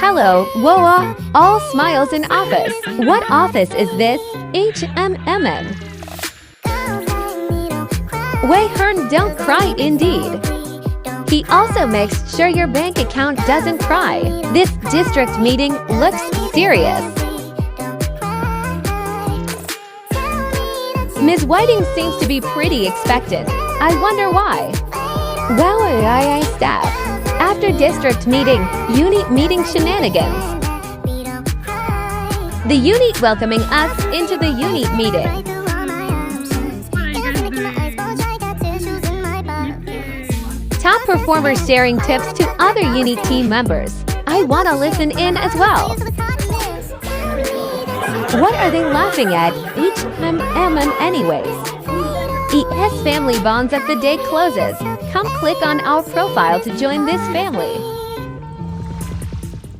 Hello, Woa. All smiles in office. What office is this? HMMN. Wei Hearn don't cry indeed. He also makes sure your bank account doesn't cry. This district meeting looks serious. Ms. Whiting seems to be pretty expectant. I wonder why. Well, I staff. After district meeting, unit meeting shenanigans. The unit welcoming us into the unit meeting. Top performers sharing tips to other unit team members. I want to listen in as well. What are they laughing at? HMMN anyways. EAS family bonds as the day closes. Come click on our profile to join this family.